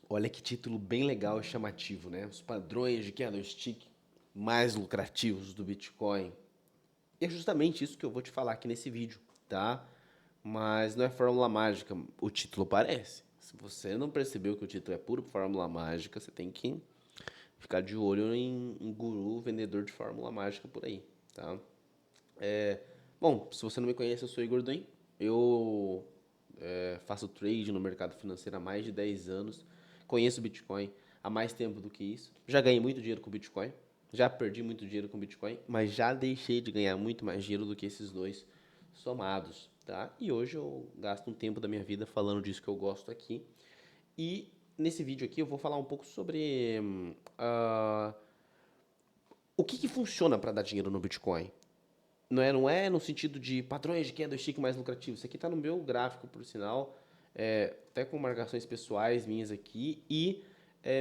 Olha que título bem legal e chamativo, né? Os padrões de candlestick mais lucrativos do Bitcoin. E é justamente isso que eu vou te falar aqui nesse vídeo, tá? Mas não é fórmula mágica, o título parece. Se você não percebeu que o título é puro fórmula mágica, você tem que ficar de olho em guru, vendedor de fórmula mágica por aí, tá? Bom, se você não me conhece, eu sou Igor Duen. Eu faço trade no mercado financeiro há mais de 10 anos. Conheço Bitcoin há mais tempo do que isso. Já ganhei muito dinheiro com Bitcoin. Já perdi muito dinheiro com Bitcoin. Mas já deixei de ganhar muito mais dinheiro do que esses dois somados, tá? E hoje eu gasto um tempo da minha vida falando disso que eu gosto aqui. E nesse vídeo aqui eu vou falar um pouco sobre o que funciona para dar dinheiro no Bitcoin. Não é no sentido de padrões de candlestick mais lucrativo. Isso aqui está no meu gráfico, por sinal, até com marcações pessoais minhas aqui e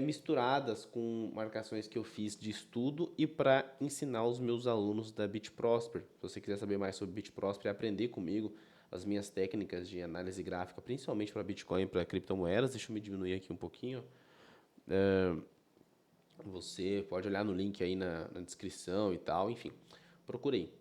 misturadas com marcações que eu fiz de estudo e para ensinar os meus alunos da BitProsper. Se você quiser saber mais sobre BitProsper e aprender comigo as minhas técnicas de análise gráfica, principalmente para Bitcoin e para criptomoedas, deixa eu me diminuir aqui um pouquinho. Você pode olhar no link aí na descrição e tal, enfim, procurei.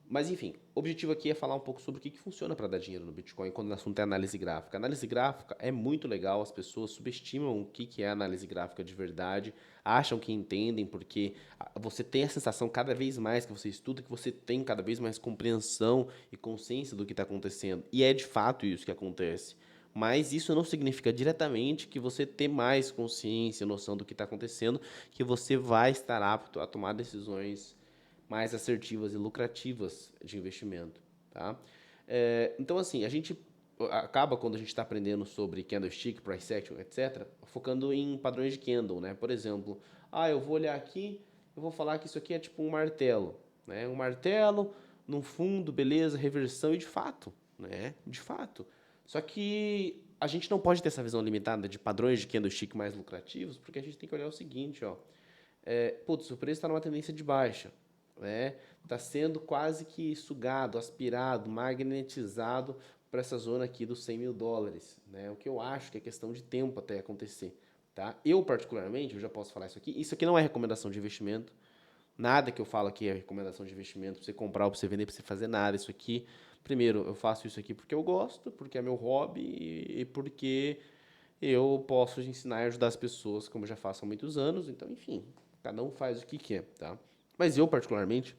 Mas enfim, o objetivo aqui é falar um pouco sobre o que funciona para dar dinheiro no Bitcoin quando o assunto é análise gráfica. Análise gráfica é muito legal, as pessoas subestimam o que é análise gráfica de verdade, acham que entendem, porque você tem a sensação cada vez mais que você estuda, que você tem cada vez mais compreensão e consciência do que está acontecendo. E é de fato isso que acontece. Mas isso não significa diretamente que você ter mais consciência, noção do que está acontecendo, que você vai estar apto a tomar decisões mais assertivas e lucrativas de investimento, tá? Então, assim, a gente acaba, quando a gente está aprendendo sobre candlestick, price action, etc., focando em padrões de candle, né? Por exemplo, eu vou olhar aqui, eu vou falar que isso aqui é tipo um martelo, né? Um martelo num fundo, beleza, reversão e de fato, né? De fato. Só que a gente não pode ter essa visão limitada de padrões de candlestick mais lucrativos, porque a gente tem que olhar o seguinte, ó. Putz, o preço está numa tendência de baixa, né? Está sendo quase que sugado, aspirado, magnetizado para essa zona aqui dos 100 mil dólares, né? O que eu acho que é questão de tempo até acontecer, tá? Eu, particularmente, eu já posso falar isso aqui não é recomendação de investimento, nada que eu falo aqui é recomendação de investimento para você comprar ou para você vender, para você fazer nada. Isso aqui, primeiro, eu faço isso aqui porque eu gosto, porque é meu hobby e porque eu posso ensinar e ajudar as pessoas, como eu já faço há muitos anos. Então, enfim, cada um faz o que quer, tá? Mas eu, particularmente,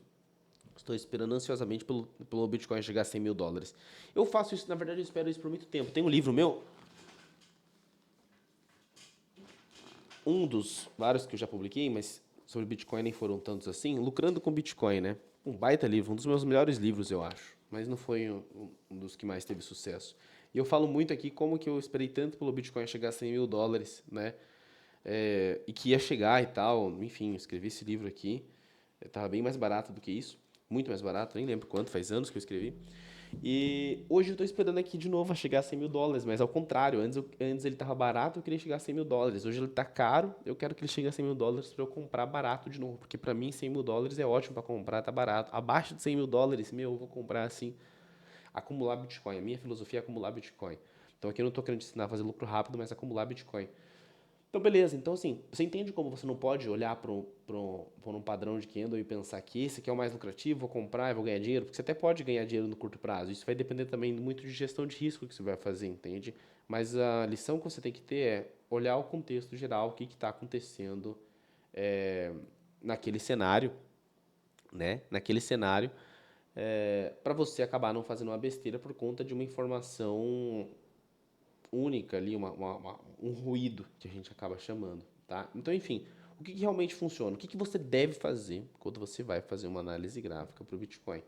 estou esperando ansiosamente pelo Bitcoin chegar a 100 mil dólares. Eu faço isso, na verdade, eu espero isso por muito tempo. Tem um livro meu, um dos vários que eu já publiquei, mas sobre Bitcoin nem foram tantos assim, Lucrando com Bitcoin, né? Um baita livro, um dos meus melhores livros, eu acho. Mas não foi um dos que mais teve sucesso. E eu falo muito aqui como que eu esperei tanto pelo Bitcoin chegar a 100 mil dólares, né? E que ia chegar e tal. Enfim, eu escrevi esse livro aqui. Estava bem mais barato do que isso. Muito mais barato, nem lembro quanto, faz anos que eu escrevi. E hoje eu estou esperando aqui de novo a chegar a 100 mil dólares, mas ao contrário, antes ele estava barato, eu queria chegar a 100 mil dólares. Hoje ele está caro, eu quero que ele chegue a 100 mil dólares para eu comprar barato de novo, porque para mim 100 mil dólares é ótimo para comprar, tá barato. Abaixo de 100 mil dólares, meu, eu vou comprar assim, acumular Bitcoin. A minha filosofia é acumular Bitcoin. Então aqui eu não estou querendo te ensinar a fazer lucro rápido, mas acumular Bitcoin. Então, beleza. Então, assim, você entende como você não pode olhar para um padrão de candle e pensar que esse aqui é o mais lucrativo, vou comprar e vou ganhar dinheiro? Porque você até pode ganhar dinheiro no curto prazo. Isso vai depender também muito de gestão de risco que você vai fazer, entende? Mas a lição que você tem que ter é olhar o contexto geral, o que está acontecendo é, naquele cenário, né? Naquele cenário, para você acabar não fazendo uma besteira por conta de uma informação única ali, um ruído que a gente acaba chamando, tá? Então, enfim, o que realmente funciona? O que você deve fazer quando você vai fazer uma análise gráfica para o Bitcoin,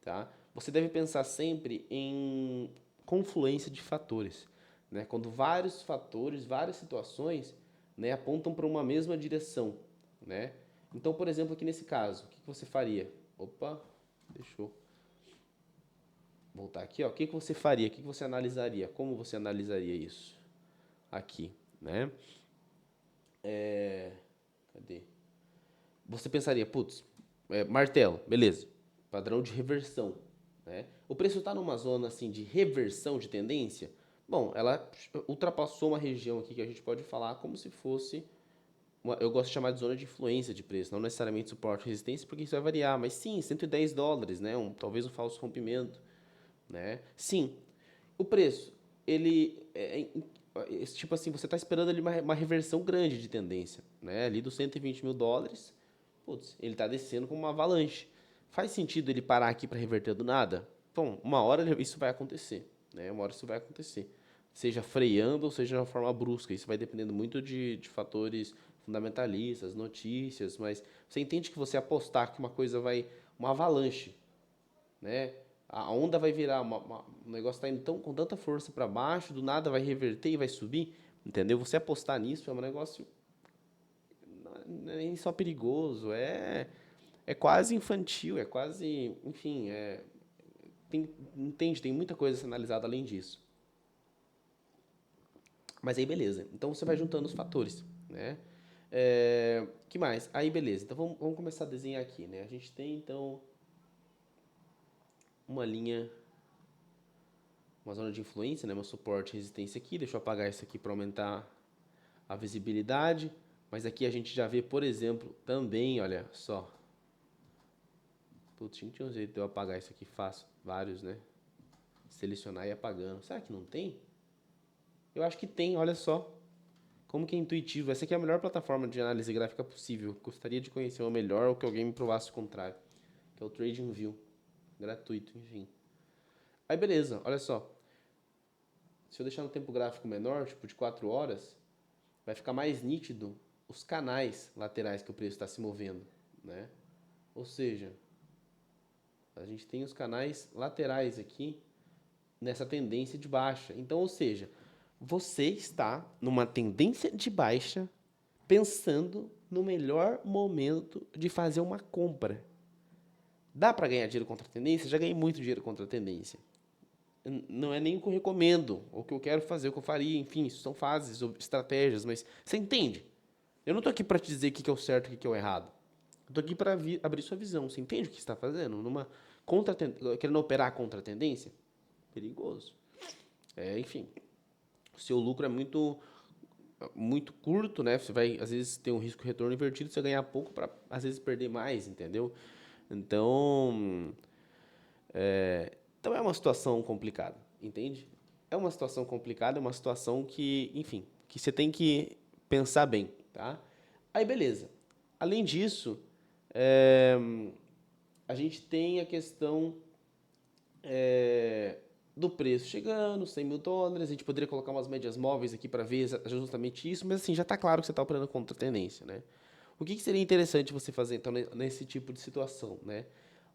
tá? Você deve pensar sempre em confluência de fatores, né? Quando vários fatores, várias situações, né, apontam para uma mesma direção, né? Então, por exemplo, aqui nesse caso, o que você faria? Opa, deixou voltar aqui, ó. O que você faria? O que você analisaria? Como você analisaria isso? Aqui, né? Cadê? Você pensaria, putz, martelo, beleza. Padrão de reversão, né? O preço está numa zona assim de reversão de tendência? Bom, ela ultrapassou uma região aqui que a gente pode falar como se fosse eu gosto de chamar de zona de influência de preço, não necessariamente suporte e resistência, porque isso vai variar, mas sim, US$ 110, né? Talvez um falso rompimento, né? Sim, o preço, ele tipo assim, você está esperando ali uma reversão grande de tendência, né? Ali dos US$ 120 mil, putz, ele está descendo como uma avalanche. Faz sentido ele parar aqui para reverter do nada? Bom, uma hora isso vai acontecer, né? Uma hora isso vai acontecer. Seja freando ou seja de uma forma brusca. Isso vai dependendo muito de fatores fundamentalistas, notícias, mas você entende que você apostar que uma coisa vai, uma avalanche, né? A onda vai virar, o negócio está indo com tanta força para baixo, do nada vai reverter e vai subir, entendeu? Você apostar nisso é um negócio não é nem só perigoso, é quase infantil, é quase, enfim, entende, tem muita coisa a ser analisada além disso. Mas aí beleza, então você vai juntando os fatores, né? Que mais? Aí beleza, então vamos começar a desenhar aqui, né? A gente tem então uma linha, uma zona de influência, né? Meu suporte e resistência aqui, deixa eu apagar isso aqui para aumentar a visibilidade, mas aqui a gente já vê, por exemplo, também, olha só, putz, tinha um jeito de eu apagar isso aqui fácil, vários, né? Selecionar e ir apagando. Será que não tem? Eu acho que tem, olha só. Como que é intuitivo. Essa aqui é a melhor plataforma de análise gráfica possível. Gostaria de conhecer uma melhor ou que alguém me provasse o contrário. Que é o TradingView. Gratuito, enfim. Aí beleza, olha só. Se eu deixar no tempo gráfico menor, tipo de 4 horas, vai ficar mais nítido os canais laterais que o preço está se movendo, né? Ou seja, a gente tem os canais laterais aqui nessa tendência de baixa. Então, ou seja, você está numa tendência de baixa pensando no melhor momento de fazer uma compra. Dá para ganhar dinheiro contra a tendência? Já ganhei muito dinheiro contra a tendência. Não é nem o que eu recomendo, ou o que eu quero fazer, o que eu faria, enfim, isso são fases, ou estratégias, mas você entende? Eu não estou aqui para te dizer o que é o certo e o que é o errado. Eu estou aqui para abrir sua visão. Você entende o que você está fazendo? Querendo operar contra a tendência? Perigoso. Enfim, o seu lucro é muito curto, né? Você vai, às vezes, ter um risco retorno invertido, você ganhar pouco para, às vezes, perder mais, entendeu? Então, então é uma situação complicada, entende? É uma situação complicada, é uma situação que, enfim, que você tem que pensar bem, tá? Aí, beleza. Além disso, é, a gente tem a questão do preço chegando, US$ 100 mil. A gente poderia colocar umas médias móveis aqui para ver justamente isso, mas assim, já está claro que você está operando contra a tendência, né? O que seria interessante você fazer, então, nesse tipo de situação, né?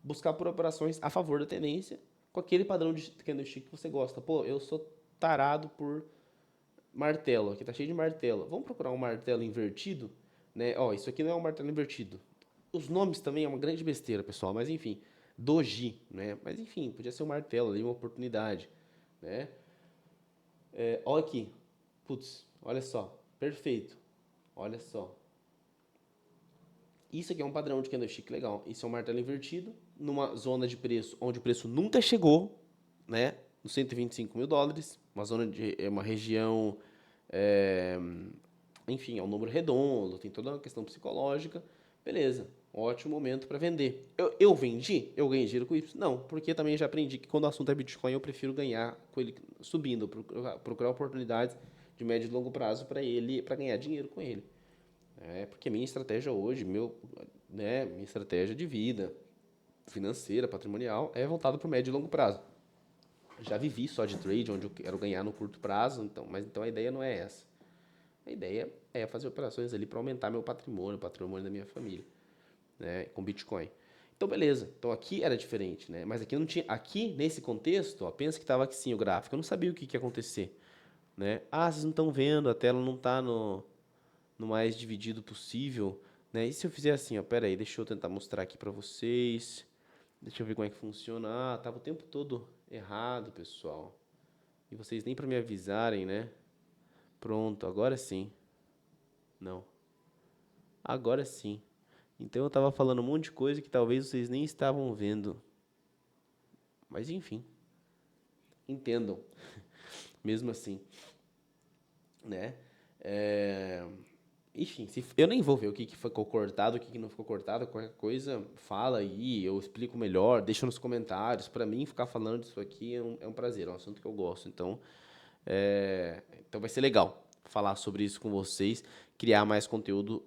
Buscar por operações a favor da tendência, com aquele padrão de candlestick que você gosta. Pô, eu sou tarado por martelo, aqui tá cheio de martelo. Vamos procurar um martelo invertido, né? Ó, isso aqui não é um martelo invertido. Os nomes também é uma grande besteira, pessoal, mas enfim, doji, né? Mas enfim, podia ser um martelo ali, uma oportunidade, né? Olha aqui, putz, olha só, perfeito, olha só. Isso aqui é um padrão de candlestick legal. Isso é um martelo invertido numa zona de preço onde o preço nunca chegou, né? Nos US$ 125 mil, uma região, é, enfim, é um número redondo, tem toda uma questão psicológica. Beleza, ótimo momento para vender. Eu vendi? Eu ganhei dinheiro com isso? Não, porque também já aprendi que quando o assunto é Bitcoin, eu prefiro ganhar com ele subindo, procurar oportunidades de médio e longo prazo para ganhar dinheiro com ele. Porque minha estratégia hoje, minha estratégia de vida, financeira, patrimonial, é voltada para o médio e longo prazo. Já vivi só de trade, onde eu quero ganhar no curto prazo, mas então a ideia não é essa. A ideia é fazer operações ali para aumentar meu patrimônio, o patrimônio da minha família, né, com Bitcoin. Então, beleza. Então aqui era diferente, né? Mas aqui não tinha. Aqui, nesse contexto, ó, pensa que estava aqui sim o gráfico. Eu não sabia o que ia acontecer, né? Vocês não estão vendo, a tela não está no mais dividido possível, né? E se eu fizer assim, ó, pera aí, deixa eu tentar mostrar aqui para vocês. Deixa eu ver como é que funciona. Tava o tempo todo errado, pessoal. E vocês nem para me avisarem, né? Pronto, agora sim. Não. Agora sim. Então eu tava falando um monte de coisa que talvez vocês nem estavam vendo. Mas enfim, entendam. mesmo assim, né? Enfim, eu nem vou ver o que ficou cortado, o que não ficou cortado, qualquer coisa, fala aí, eu explico melhor, deixa nos comentários. Para mim, ficar falando disso aqui é um prazer, é um assunto que eu gosto. Então vai ser legal falar sobre isso com vocês, criar mais conteúdo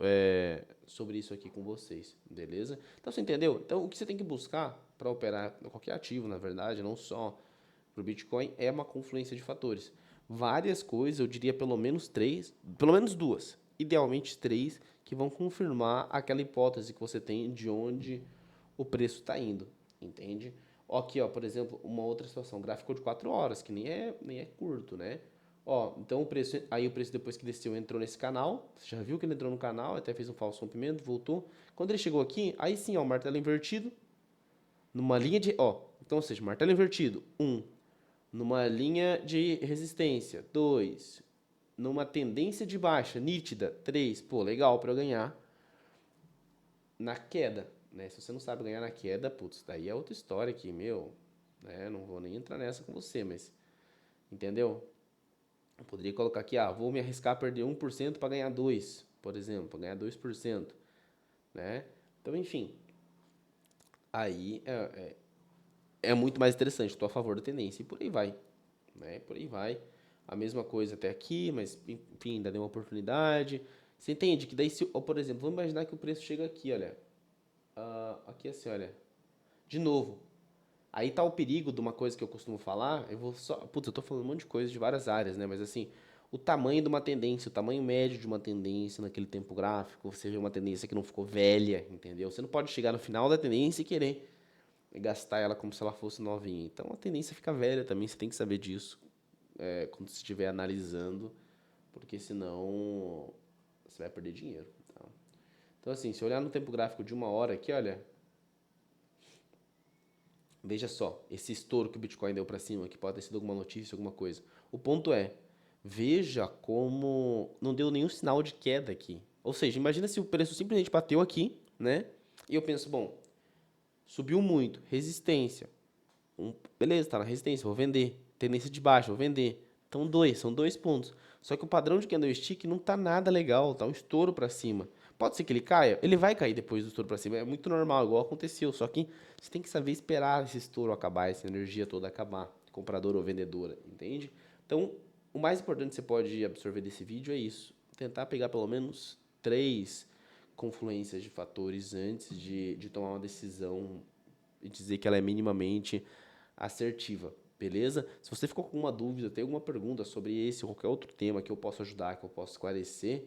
sobre isso aqui com vocês, beleza? Então você entendeu? Então o que você tem que buscar para operar qualquer ativo, na verdade, não só para o Bitcoin, é uma confluência de fatores. Várias coisas, eu diria pelo menos três, pelo menos duas, idealmente três, que vão confirmar aquela hipótese que você tem de onde o preço está indo, entende? Aqui, ó, por exemplo, uma outra situação, gráfico de 4 horas, que nem é curto, né? Ó, então o preço depois que desceu entrou nesse canal, você já viu que ele entrou no canal, até fez um falso rompimento, voltou. Quando ele chegou aqui, aí sim, ó, o martelo invertido, numa linha de, ó, então, ou seja, martelo invertido, numa linha de resistência, 2, numa tendência de baixa nítida, 3, pô, legal para eu ganhar na queda, né? Se você não sabe ganhar na queda, putz, daí é outra história aqui, meu, né? Não vou nem entrar nessa com você, mas entendeu? Eu poderia colocar aqui, vou me arriscar a perder 1% para ganhar 2, por exemplo, para ganhar 2%, né? Então, enfim, aí é muito mais interessante, estou a favor da tendência e por aí vai, né? Por aí vai. A mesma coisa até aqui, mas enfim, ainda deu uma oportunidade. Você entende que daí, por exemplo, vamos imaginar que o preço chega aqui, olha. Aqui assim, olha. De novo. Aí tá o perigo de uma coisa que eu costumo falar. Eu vou só. Putz, eu tô falando um monte de coisa de várias áreas, né? Mas assim, o tamanho de uma tendência, o tamanho médio de uma tendência naquele tempo gráfico. Você vê uma tendência que não ficou velha, entendeu? Você não pode chegar no final da tendência e querer gastar ela como se ela fosse novinha. Então a tendência fica velha também, você tem que saber disso quando você estiver analisando, porque senão você vai perder dinheiro. Tá? Então, assim, se olhar no tempo gráfico de 1 hora aqui, olha, veja só, esse estouro que o Bitcoin deu para cima, que pode ter sido alguma notícia, alguma coisa. O ponto é, veja como não deu nenhum sinal de queda aqui. Ou seja, imagina se o preço simplesmente bateu aqui, né? E eu penso, bom, subiu muito, resistência. Beleza, tá na resistência, vou vender. Tendência de baixa, vou vender. Então, são 2 pontos. Só que o padrão de candlestick não tá nada legal, tá um estouro para cima. Pode ser que ele caia? Ele vai cair depois do estouro para cima. É muito normal, igual aconteceu. Só que você tem que saber esperar esse estouro acabar, essa energia toda acabar. Comprador ou vendedora, entende? Então, o mais importante que você pode absorver desse vídeo é isso. Tentar pegar pelo menos 3 confluências de fatores antes de tomar uma decisão e dizer que ela é minimamente assertiva, beleza? Se você ficou com alguma dúvida, tem alguma pergunta sobre esse ou qualquer outro tema que eu possa ajudar, que eu possa esclarecer,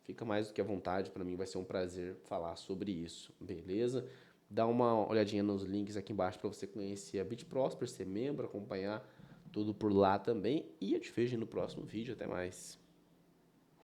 fica mais do que à vontade, para mim vai ser um prazer falar sobre isso, beleza? Dá uma olhadinha nos links aqui embaixo para você conhecer a BitProsper, ser membro, acompanhar tudo por lá também, e eu te vejo no próximo vídeo, até mais.